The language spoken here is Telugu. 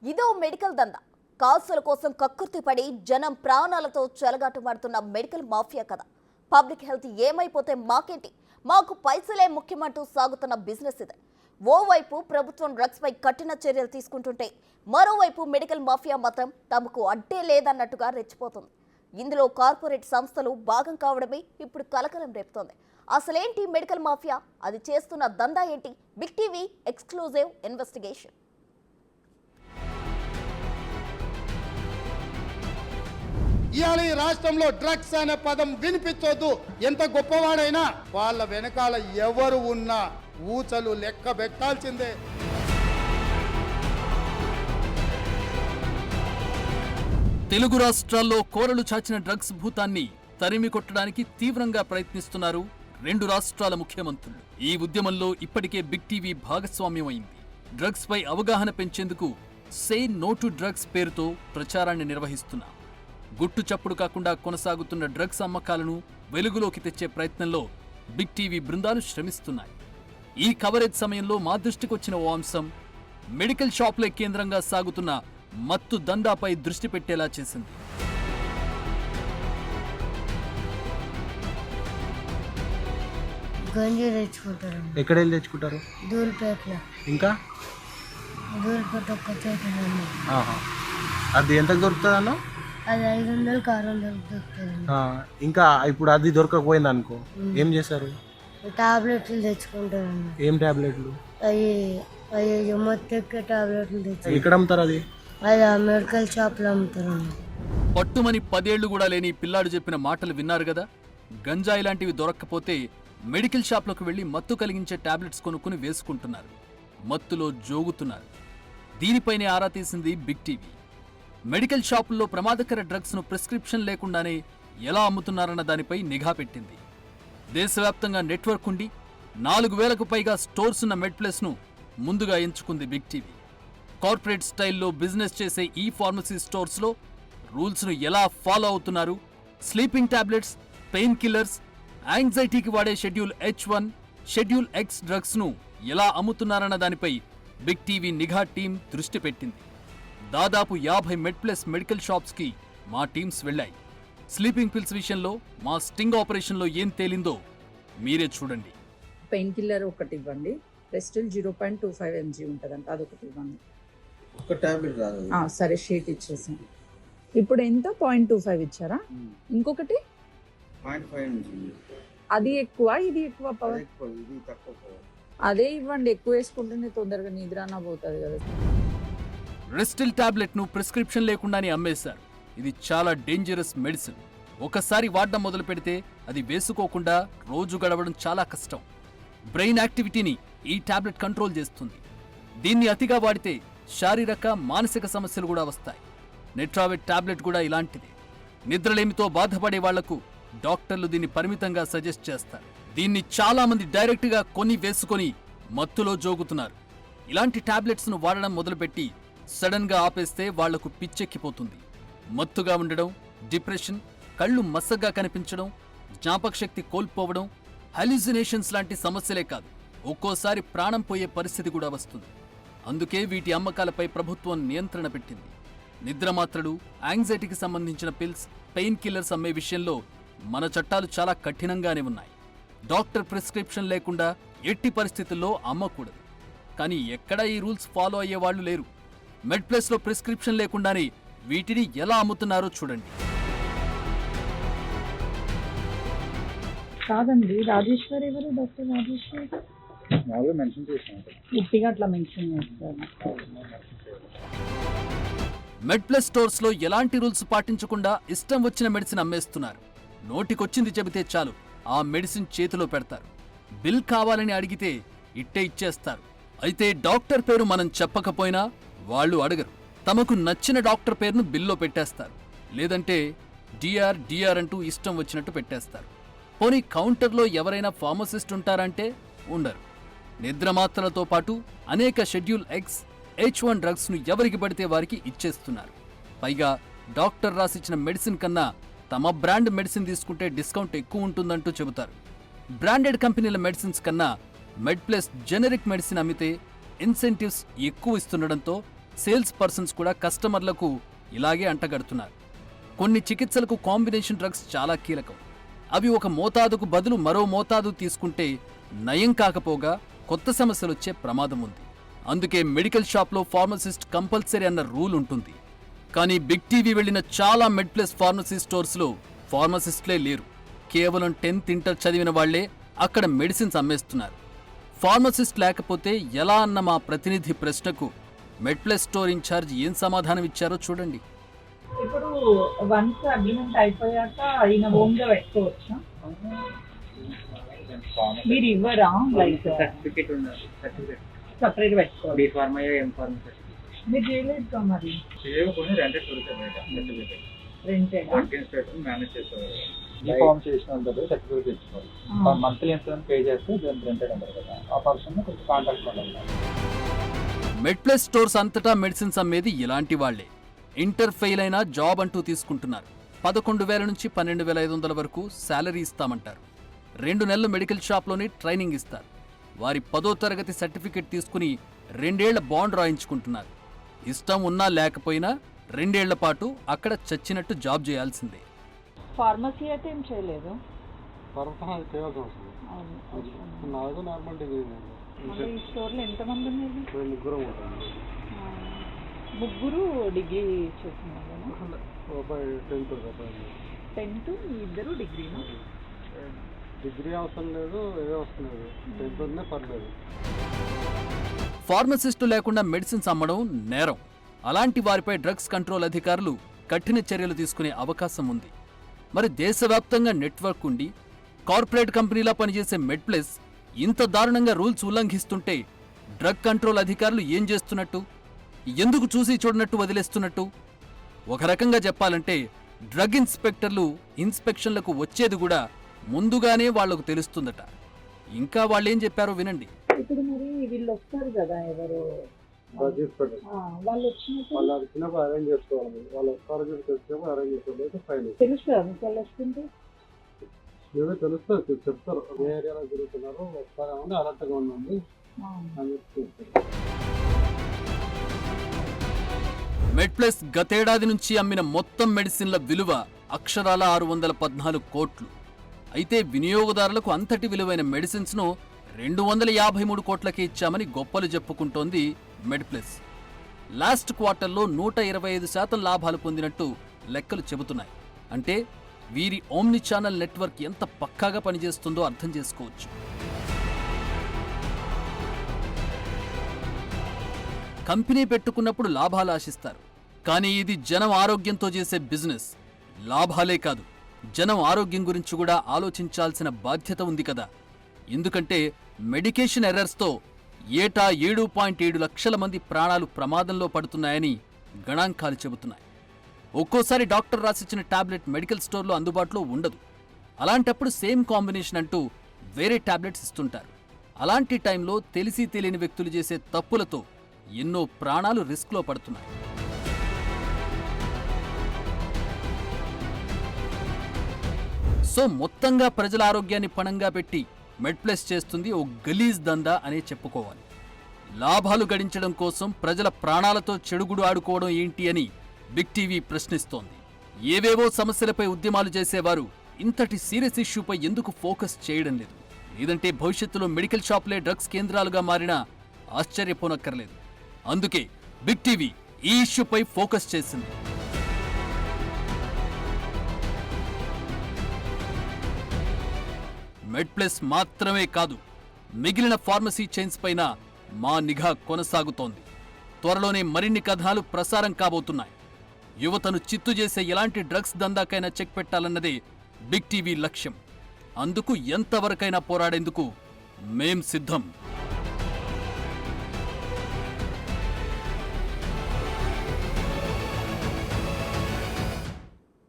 ఇదో మెడికల్ దందా. కాసుల కోసం కక్కుర్తిపడి జనం ప్రాణాలతో చెలగాటమాడుతున్న మెడికల్ మాఫియా కథ. పబ్లిక్ హెల్త్ ఏమైపోతే మాకేంటి, మాకు పైసలే ముఖ్యమంటూ సాగుతున్న బిజినెస్ ఇదే. ఓవైపు ప్రభుత్వం డ్రగ్స్ పై కఠిన చర్యలు తీసుకుంటుంటే, మరోవైపు మెడికల్ మాఫియా మాత్రం తమకు అడ్డే లేదన్నట్టుగా రెచ్చిపోతుంది. ఇందులో కార్పొరేట్ సంస్థలు భాగం కావడమే ఇప్పుడు కలకలం రేపుతోంది. అసలేంటి మెడికల్ మాఫియా, అది చేస్తున్న దందా ఏంటి? Big TV exclusive investigation. ఇవాళ ఈ రాష్ట్రంలో డ్రగ్స్ అనే పదం వినిపించొద్దు. ఎంత గొప్పవాడైనా వాళ్ళ వెనకాల ఎవరు ఉన్నా ఊచలు లెక్క పెట్టాల్సిందే. తెలుగు రాష్ట్రాల్లో కోరలు చాచిన డ్రగ్స్ భూతాన్ని తరిమి కొట్టడానికి తీవ్రంగా ప్రయత్నిస్తున్నారు రెండు రాష్ట్రాల ముఖ్యమంత్రులు. ఈ ఉద్యమంలో ఇప్పటికే బిగ్ టీవీ భాగస్వామ్యమైంది. డ్రగ్స్ పై అవగాహన పెంచేందుకు సే నో టు డ్రగ్స్ పేరుతో ప్రచారాన్ని నిర్వహిస్తున్నా. గుట్టు చప్పుడు కాకుండా కొనసాగుతున్న డ్రగ్స్ అమ్మకాలను వెలుగులోకి తెచ్చే ప్రయత్నంలో బిగ్ టీవీ బృందాలు శ్రమిస్తున్నాయి. ఈ కవరేజ్ సమయంలో మా దృష్టికొచ్చిన ఓ అంశం మెడికల్ షాపులే కేంద్రంగా సాగుతున్న మత్తు దందాపై దృష్టి పెట్టేలా చేసింది. గంజి తెచ్చుకుంటారు. ఎక్కడ వెళ్ళి తెచ్చుకుంటారు? దూరపేటలో. ఇంకా దూరపేట ఒక్క చోట. అది ఎంతకు దొరుకుతుంది అన్న? అది 500 600 దొరుకుతుంది. ఇంకా ఇప్పుడు అది దొరకకపోయింది అనుకో, ఏం చేస్తారు? టాబ్లెట్లు తెచ్చుకుంటారు. ఏం టాబ్లెట్లు? అవి మొత్తం టాబ్లెట్లు తెచ్చు. ఎక్కడ అమ్ముతారు అది? అది ఆ మెడికల్ షాప్లో అమ్ముతారు. పట్టుమని 10 ఏళ్లు కూడా లేని పిల్లాడు చెప్పిన మాటలు విన్నారు కదా. గంజాయి లాంటివి దొరక్కపోతే మెడికల్ షాప్లకు వెళ్లి మత్తు కలిగించే టాబ్లెట్స్ కొనుక్కుని వేసుకుంటున్నారు. మత్తులో జోగుతున్నారు. దీనిపైనే ఆరా తీసింది బిగ్ టీవీ. మెడికల్ షాపుల్లో ప్రమాదకర డ్రగ్స్ ను ప్రిస్క్రిప్షన్ లేకుండానే ఎలా అమ్ముతున్నారన్న దానిపై నిఘా పెట్టింది. దేశవ్యాప్తంగా నెట్వర్క్ ఉండి 4000కు పైగా స్టోర్స్ ఉన్న మెడ్ప్లస్ ను ముందుగా ఎంచుకుంది బిగ్ టీవీ. కార్పొరేట్ స్టైల్లో బిజినెస్ చేసే ఈ ఫార్మసీ స్టోర్స్ లో రూల్స్ ను ఎలా ఫాలో అవుతున్నారు, స్లీపింగ్ టాబ్లెట్స్, పెయిన్ కిల్లర్స్, యాంగ్జైటీకి వాడే schedule H1, schedule X drugs ను ఎలా అమ్ముతున్నారన్న దానిపై బిగ్ టీవీ నిఘా టీం దృష్టి పెట్టింది. దాదాపు 50 మెడ్ప్లస్ మెడికల్ షాప్స్ కి మా టీమ్స్ వెళ్లాయి. స్లీపింగ్ పిల్స్ విషయంలో మా స్టింగ్ ఆపరేషన్ లో ఏం తేలిందో మీరే చూడండి. పెయిన్ కిల్లర్ ఒకటి ఇవ్వండి. రెస్టిల్ 0.25 mg ఉంటుందంట, అదొకటి ఇవ్వండి. ఒక టాబ్లెట్ రాదు. సరే, షీట్ ఇచ్చేసాను. ఇప్పుడు ఎంత 0.25 ఇచ్చారా? ఇంకొకటి 0.5 mg. అది ఎక్కువ, ఇది ఎక్కువ పవర్. అదే ఇవ్వండి. ఎక్కువ వేసుకుంటేనే తొందరగా నిద్రనా పోతుంది కదా. రెస్టిల్ టాబ్లెట్ ను ప్రిస్క్రిప్షన్ లేకుండానే అమ్మేశారు. ఇది చాలా డేంజరస్ మెడిసిన్. ఒకసారి వాడడం మొదలు పెడితే అది వేసుకోకుండా రోజు గడవడం చాలా కష్టం. బ్రెయిన్ యాక్టివిటీని ఈ టాబ్లెట్ కంట్రోల్ చేస్తుంది. దీన్ని అతిగా వాడితే శారీరక మానసిక సమస్యలు కూడా వస్తాయి. నెట్రావెట్ టాబ్లెట్ కూడా ఇలాంటిదే. నిద్రలేమితో బాధపడే వాళ్లకు డాక్టర్లు దీన్ని పరిమితంగా సజెస్ట్ చేస్తారు. దీన్ని చాలా మంది డైరెక్ట్ గా కొని వేసుకొని మత్తులో జోగుతున్నారు. ఇలాంటి టాబ్లెట్స్ ను వాడడం మొదలుపెట్టి సడన్ గా ఆపేస్తే వాళ్లకు పిచ్చెక్కిపోతుంది. మత్తుగా ఉండడం, డిప్రెషన్, కళ్ళు మసగ్గా కనిపించడం, జ్ఞాపకశక్తి కోల్పోవడం, హాల్యూసినేషన్స్ లాంటి సమస్యలే కాదు, ఒక్కోసారి ప్రాణం పోయే పరిస్థితి కూడా వస్తుంది. అందుకే వీటి అమ్మకాలపై ప్రభుత్వం నియంత్రణ పెట్టింది. నిద్రమాత్రలు, యాంగ్జైటీకి సంబంధించిన పిల్స్, పెయిన్ కిల్లర్స్ అమ్మే విషయంలో మన చట్టాలు చాలా కఠినంగానే ఉన్నాయి. డాక్టర్ ప్రిస్క్రిప్షన్ లేకుండా ఎట్టి పరిస్థితుల్లో అమ్మకూడదు. కానీ ఎక్కడా ఈ రూల్స్ ఫాలో అయ్యే వాళ్ళు లేరు. మెడ్ప్లస్ లో ప్రిస్క్రిప్షన్ లేకుండానే వీటిని ఎలా అమ్ముతున్నారో చూడండి. కాదండి, రాజేశ్వర్ ఎవరు? డాక్టర్ రాజేశ్వర్ ఉట్టిగా అట్లా మెన్షన్ చేస్తారు. మెడ్ప్లస్ స్టోర్స్ లో ఎలాంటి రూల్స్ పాటించకుండా ఇష్టం వచ్చిన మెడిసిన్ అమ్మేస్తున్నారు. నోటికొచ్చింది చెబితే చాలు ఆ మెడిసిన్ చేతిలో పెడతారు. బిల్ కావాలని అడిగితే ఇట్టే ఇచ్చేస్తారు. అయితే డాక్టర్ పేరు మనం చెప్పకపోయినా వాళ్ళు అడగరు. తమకు నచ్చిన డాక్టర్ పేరును బిల్లో పెట్టేస్తారు. లేదంటే డిఆర్ అంటూ ఇష్టం వచ్చినట్టు పెట్టేస్తారు. పోనీ కౌంటర్లో ఎవరైనా ఫార్మసిస్ట్ ఉంటారంటే ఉండరు. నిద్రమాత్రలతో పాటు అనేక షెడ్యూల్ X, H1 డ్రగ్స్ ను ఎవరికి పడితే వారికి ఇచ్చేస్తున్నారు. పైగా డాక్టర్ రాసిచ్చిన మెడిసిన్ కన్నా తమ బ్రాండ్ మెడిసిన్ తీసుకుంటే డిస్కౌంట్ ఎక్కువ ఉంటుందంటూ చెబుతారు. బ్రాండెడ్ కంపెనీల మెడిసిన్స్ కన్నా మెడ్ప్లస్ జెనరిక్ మెడిసిన్ అమ్మితే ఇన్సెంటివ్స్ ఎక్కువ ఇస్తుండడంతో సేల్స్ పర్సన్స్ కూడా కస్టమర్లకు ఇలాగే అంటగడుతున్నారు. కొన్ని చికిత్సలకు కాంబినేషన్ డ్రగ్స్ చాలా కీలకం. అవి ఒక మోతాదుకు బదులు మరో మోతాదు తీసుకుంటే నయం కాకపోగా కొత్త సమస్యలు వచ్చే ప్రమాదం ఉంది. అందుకే మెడికల్ షాప్లో ఫార్మసిస్ట్ కంపల్సరీ అన్న రూల్ ఉంటుంది. కానీ బిగ్ టీవీ వెళ్లిన చాలా మెడ్ ప్లస్ ఫార్మసీ స్టోర్స్లో ఫార్మసిస్ట్లే లేరు. కేవలం 10th ఇంటర్ చదివిన వాళ్లే అక్కడ మెడిసిన్స్ అమ్మేస్తున్నారు. ఫార్మసిస్ట్ లేకపోతే ఎలా అన్న మా ప్రతినిధి ప్రశ్నకు మెడ్ ప్లస్ స్టోర్ ఇన్ఛార్జ్ ఏం సమాధానం ఇచ్చారో చూడండి. ఇప్పుడు వన్స్ అగ్రిమెంట్ అయిపోయాక ఈయన హోమ్ గా పెట్టుకోవచ్చా? మీరు ఇవ్వరా? లైక్ సర్టిఫికేట్ ఉండాలి. సర్టిఫికేట్ సపరేట్ పెట్టుకోవాలి. B pharma M pharma certificate మీరు చేయలేదు మరి? చేయకపోతే రెంటెడ్ దొరుకుతుంది బయట సర్టిఫికేట్. రెంటెడ్ అడ్మినిస్ట్రేటర్ మేనేజ్ చేస్తారు. ఈ ఫార్మ్ చేసినంత సర్టిఫికేట్ ఇచ్చుకోవాలి. మంత్లీ ఎంత పే చేస్తే దాన్ని రెంటెడ్ అంటారు కదా, ఆ పర్సన్ కొంచెం కాంటాక్ట్ ఉండాలి. మెడ్ ప్లస్ స్టోర్స్ అంతటా మెడిసిన్స్ అమ్మేది ఇలాంటి వాళ్లే. ఇంటర్ ఫెయిల్ అయినా జాబ్ అంటూ తీసుకుంటున్నారు. 11,000 నుంచి 12,500 వరకు శాలరీ ఇస్తామంటారు. 2 నెలలు మెడికల్ షాప్లోనే ట్రైనింగ్ ఇస్తారు. వారి 10వ తరగతి సర్టిఫికెట్ తీసుకుని 2 ఏళ్ల బాండ్ రాయించుకుంటున్నారు. ఇష్టం ఉన్నా లేకపోయినా 2 ఏళ్ల పాటు అక్కడ చచ్చినట్టు జాబ్ చేయాల్సిందే. ఫార్మసీ అయితే ఏం చేయలేదు. చేయాల్సి వస్తుంది. నాకు నార్మల్ డిగ్రీ. ఈ స్టోర్లో ఎంతమంది ఉన్నారు? ముగ్గురు ఉంటుంది. ముగ్గురు డిగ్రీ చేస్తున్నారు. 10th ఇద్దరు డిగ్రీనా? డిగ్రీ అవసరం లేదు, ఏదో అవసరం లేదు, 10th ఉన్నా పర్లేదు. ఫార్మసిస్టు లేకుండా మెడిసిన్స్ అమ్మడం నేరం. అలాంటి వారిపై డ్రగ్స్ కంట్రోల్ అధికారులు కఠిన చర్యలు తీసుకునే అవకాశం ఉంది. మరి దేశవ్యాప్తంగా నెట్వర్క్ ఉండి కార్పొరేట్ కంపెనీలా పనిచేసే మెడ్ ప్లస్ ఇంత దారుణంగా రూల్స్ ఉల్లంఘిస్తుంటే డ్రగ్ కంట్రోల్ అధికారులు ఏం చేస్తున్నట్టు? ఎందుకు చూసి చూడనట్టు వదిలేస్తున్నట్టు? ఒక రకంగా చెప్పాలంటే డ్రగ్ ఇన్స్పెక్టర్లు ఇన్స్పెక్షన్లకు వచ్చేది కూడా ముందుగానే వాళ్లకు తెలుస్తుందట. ఇంకా వాళ్ళేం చెప్పారో వినండి. ఇప్పుడు మరి వీళ్ళు వస్తారు కదా, ఎవరు వాళ్ళు వచ్చినప్పుడు అరేంజ్ చేసుకోవాలి. వాళ్ళు వచ్చినప్పుడు అరేంజ్ చేసుకోవాలి. ఫైన్ తెలుస్తుందా మీకు? వాళ్ళు వస్తుంటే ఏదో తెలుస్తుంది, చెప్తారు ఏ ఏరియాలో తిరుగుతున్నారు, వస్తారేమని అలర్ట్గా ఉండండి అని చెప్తారు. మెడ్ ప్లస్ గతేడాది నుంచి అమ్మిన మొత్తం మెడిసిన్ల విలువ అక్షరాల 614 కోట్లు. అయితే వినియోగదారులకు అంతటి విలువైన మెడిసిన్స్ ను 253 కోట్లకే ఇచ్చామని గొప్పలు చెప్పుకుంటోంది మెడ్ ప్లస్. లాస్ట్ క్వార్టర్లో 125% లాభాలు పొందినట్టు లెక్కలు చెబుతున్నాయి. అంటే వీరి ఓమ్ని ఛానల్ నెట్వర్క్ ఎంత పక్కాగా పనిచేస్తుందో అర్థం చేసుకోవచ్చు. కంపెనీ పెట్టుకున్నప్పుడు లాభాలు ఆశిస్తారు. కానీ ఇది జనం ఆరోగ్యంతో చేసే బిజినెస్. లాభాలే కాదు, జనం ఆరోగ్యం గురించి కూడా ఆలోచించాల్సిన బాధ్యత ఉంది కదా. ఎందుకంటే మెడికేషన్ ఎర్రర్స్తో ఏటా 7.7 లక్షల మంది ప్రాణాలు ప్రమాదంలో పడుతున్నాయని గణాంకాలు చెబుతున్నాయి. ఒక్కోసారి డాక్టర్ రాసిచ్చిన టాబ్లెట్ మెడికల్ స్టోర్లో అందుబాటులో ఉండదు. అలాంటప్పుడు సేమ్ కాంబినేషన్ అంటూ వేరే టాబ్లెట్స్ ఇస్తుంటారు. అలాంటి టైంలో తెలిసి తెలియని వ్యక్తులు చేసే తప్పులతో ఎన్నో ప్రాణాలు రిస్క్లో పడుతున్నాయి. సో మొత్తంగా ప్రజల ఆరోగ్యాన్ని పణంగా పెట్టి మెడ్ ప్లస్ చేస్తుంది ఓ గలీజ్ దందా అనే చెప్పుకోవాలి. లాభాలు గడించడం కోసం ప్రజల ప్రాణాలతో చెడుగుడు ఆడుకోవడం ఏంటి అని బిగ్ టీవీ ప్రశ్నిస్తోంది. ఏవేవో సమస్యలపై ఉద్యమాలు చేసేవారు ఇంతటి సీరియస్ ఇష్యూపై ఎందుకు ఫోకస్ చేయడం లేదు? లేదంటే భవిష్యత్తులో మెడికల్ షాపులే డ్రగ్స్ కేంద్రాలుగా మారినా ఆశ్చర్యపోనక్కర్లేదు. అందుకే బిగ్ టీవీ ఈ ఇష్యూపై ఫోకస్ చేసింది. మెడ్ ప్లస్ మాత్రమే కాదు, మిగిలిన ఫార్మసీ చైన్స్ పైన మా నిఘా కొనసాగుతోంది. త్వరలోనే మరిన్ని కథనాలు ప్రసారం కాబోతున్నాయి. యువతను చిత్తు చేసే ఎలాంటి డ్రగ్స్ దందాకైనా చెక్ పెట్టాలన్నదే బిగ్ టీవీ లక్ష్యం. అందుకు ఎంతవరకైనా పోరాడేందుకు మేం సిద్ధం.